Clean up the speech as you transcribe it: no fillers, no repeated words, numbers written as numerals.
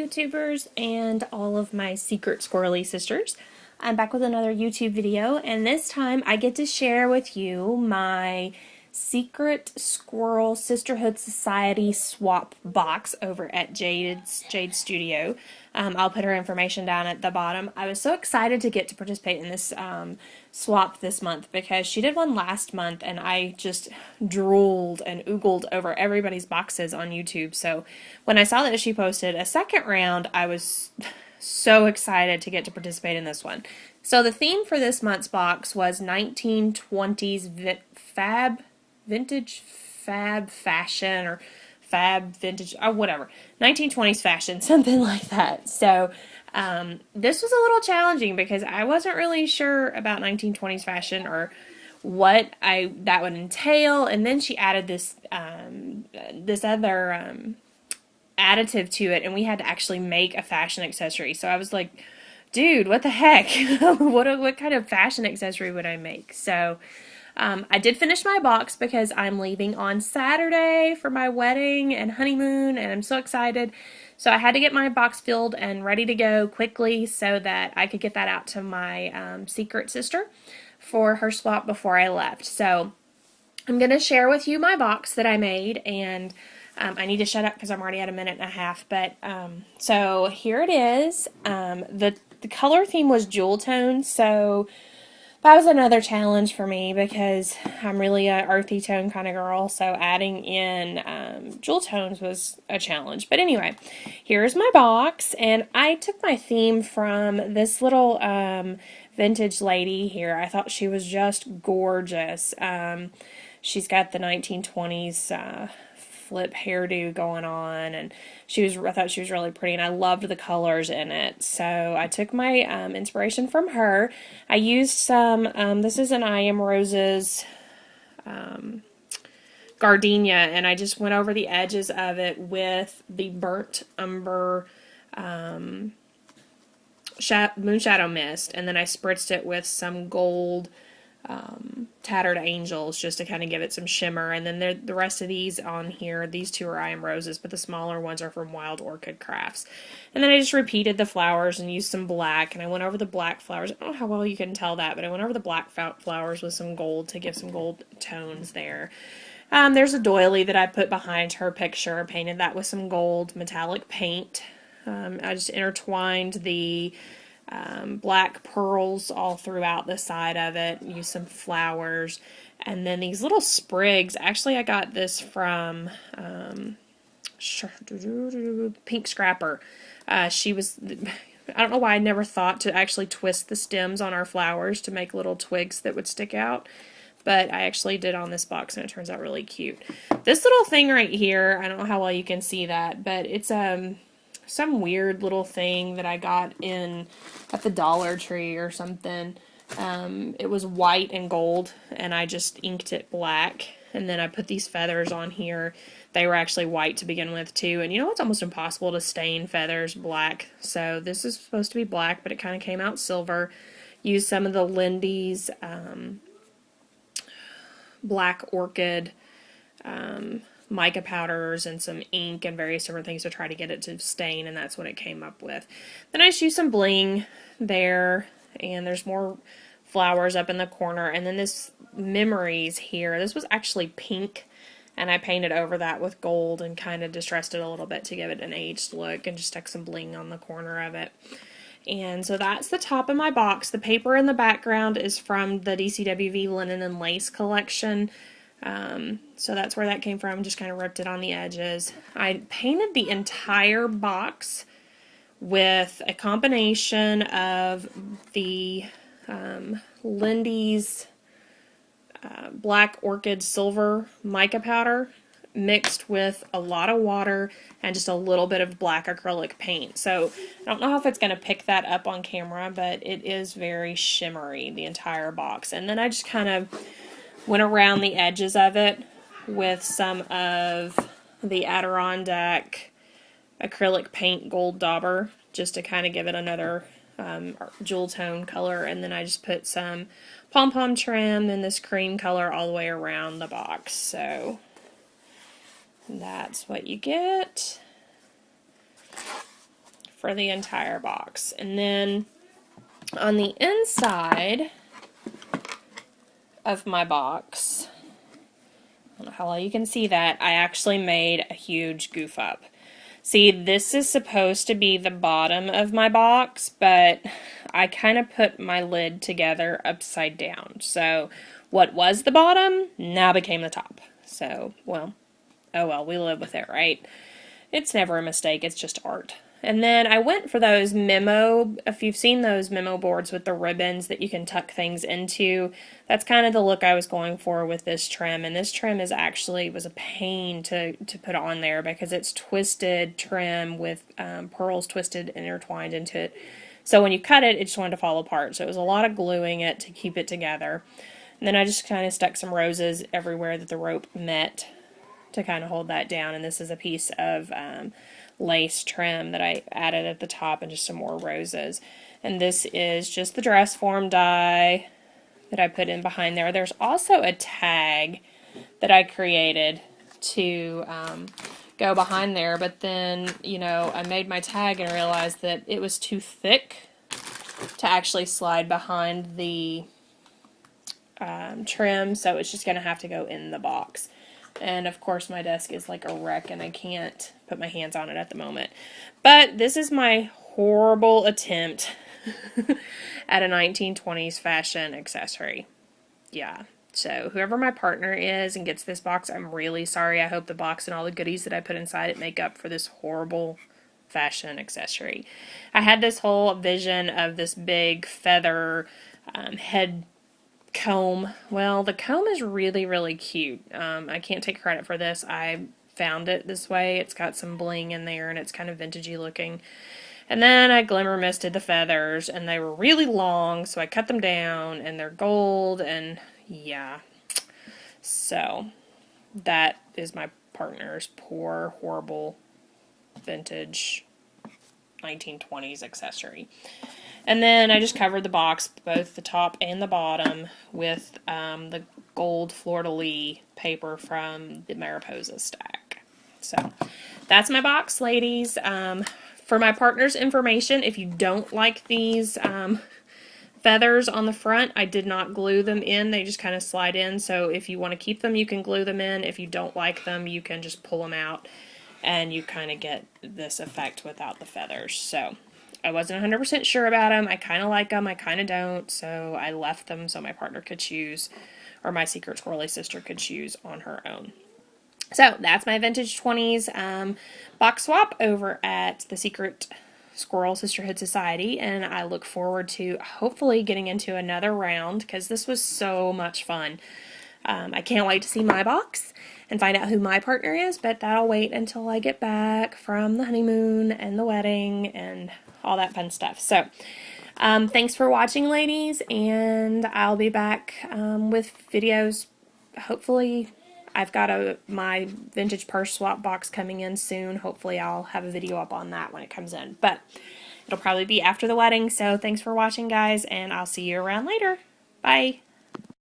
YouTubers and all of my secret squirrely sisters. I'm back with another YouTube video, and this time I get to share with you my secret Squirrel Sisterhood Society swap box over at Jade Studio. I'll put her information down at the bottom. I was so excited to get to participate in this swap this month because she did one last month and I just drooled and oogled over everybody's boxes on YouTube. So when I saw that she posted a second round, I was so excited to get to participate in this one. So the theme for this month's box was 1920s vintage fab fashion, or fab vintage, or whatever, 1920s fashion, something like that. So this was a little challenging because I wasn't really sure about 1920s fashion or what that would entail. And then she added this this other additive to it, and we had to actually make a fashion accessory. So I was like, dude, what the heck? what kind of fashion accessory would I make? So I did finish my box because I'm leaving on Saturday for my wedding and honeymoon, and I'm so excited. So I had to get my box filled and ready to go quickly so that I could get that out to my secret sister for her swap before I left. So I'm going to share with you my box that I made, and I need to shut up because I'm already at a minute and a half. But so here it is. The color theme was jewel tone, so that was another challenge for me because I'm really a earthy tone kind of girl, so adding in jewel tones was a challenge. But anyway, here's my box, and I took my theme from this little vintage lady here. I thought she was just gorgeous. She's got the 1920s flip hairdo going on, and I thought she was really pretty, and I loved the colors in it. So I took my inspiration from her. I used some, this is an I Am Roses gardenia, and I just went over the edges of it with the burnt umber moonshadow mist, and then I spritzed it with some gold tattered angels just to kind of give it some shimmer. And then the rest of these on here, these two are I Am Roses, but the smaller ones are from Wild Orchid Crafts. And then I just repeated the flowers and used some black, and I went over the black flowers. I don't know how well you can tell that, but I went over the black flowers with some gold to give some gold tones there. There's a doily that I put behind her picture, painted that with some gold metallic paint. I just intertwined the black pearls all throughout the side of it, use some flowers, and then these little sprigs. Actually, I got this from Pink Scrapper. I don't know why I never thought to actually twist the stems on our flowers to make little twigs that would stick out, but I actually did on this box, and it turns out really cute. This little thing right here, I don't know how well you can see that, but it's some weird little thing that I got at the Dollar Tree or something. It was white and gold, and I just inked it black, and then I put these feathers on here. They were actually white to begin with too, and you know, it's almost impossible to stain feathers black, so this is supposed to be black, but it kind of came out silver. Used some of the Lindy's Black Orchid mica powders and some ink and various different things to try to get it to stain, and that's what it came up with. Then I just used some bling there, and there's more flowers up in the corner, and then this memories here. This was actually pink, and I painted over that with gold and kind of distressed it a little bit to give it an aged look, and just stuck some bling on the corner of it. And so that's the top of my box. The paper in the background is from the DCWV Linen and Lace collection. So that's where that came from. Just kind of ripped it on the edges. I painted the entire box with a combination of the Lindy's Black Orchid Silver mica powder mixed with a lot of water and just a little bit of black acrylic paint. So I don't know if it's going to pick that up on camera, but it is very shimmery, the entire box. And then I just kind of went around the edges of it with some of the Adirondack acrylic paint gold dauber just to kind of give it another jewel tone color. And then I just put some pom-pom trim in this cream color all the way around the box. So that's what you get. for the entire box. And then on the inside of my box, I don't know how well you can see that, I actually made a huge goof up. See, this is supposed to be the bottom of my box, but I kind of put my lid together upside down. So what was the bottom now became the top. So, well, oh well, we live with it, right? It's never a mistake, it's just art. And then I went for those memo, if you've seen those memo boards with the ribbons that you can tuck things into, that's kind of the look I was going for with this trim. And this trim is actually, was a pain to put on there because it's twisted trim with pearls twisted and intertwined into it. So when you cut it, it just wanted to fall apart. So it was a lot of gluing it to keep it together. And then I just kind of stuck some roses everywhere that the rope met to kind of hold that down. And this is a piece of lace trim that I added at the top and just some more roses. And this is just the dress form die that I put in behind there. There's also a tag that I created to go behind there, but then, you know, I made my tag and realized that it was too thick to actually slide behind the trim, so it's just going to have to go in the box. And of course my desk is like a wreck and I can't put my hands on it at the moment. But this is my horrible attempt at a 1920s fashion accessory. Yeah. So whoever my partner is and gets this box, I'm really sorry. I hope the box and all the goodies that I put inside it make up for this horrible fashion accessory. I had this whole vision of this big feather head comb. Well, the comb is really, really cute. I can't take credit for this. I found it this way. It's got some bling in there and it's kind of vintagey looking. And then I glimmer misted the feathers and they were really long, so I cut them down and they're gold and yeah. So that is my partner's poor, horrible vintage 1920s accessory. And then I just covered the box, both the top and the bottom, with the gold fleur-de-lis paper from the Mariposa stack. So that's my box, ladies. For my partner's information, if you don't like these feathers on the front, I did not glue them in. They just kind of slide in. So if you want to keep them, you can glue them in. If you don't like them, you can just pull them out and you kind of get this effect without the feathers. So I wasn't 100% sure about them. I kind of like them. I kind of don't. So I left them so my partner could choose, or my secret squirrely sister could choose on her own. So that's my vintage 20s box swap over at the Secret Squirrel Sisterhood Society. And I look forward to hopefully getting into another round because this was so much fun. I can't wait to see my box and find out who my partner is, but that'll wait until I get back from the honeymoon and the wedding and all that fun stuff. So, thanks for watching, ladies, and I'll be back with videos. Hopefully, I've got my vintage purse swap box coming in soon. Hopefully, I'll have a video up on that when it comes in, but it'll probably be after the wedding. So, thanks for watching, guys, and I'll see you around later. Bye.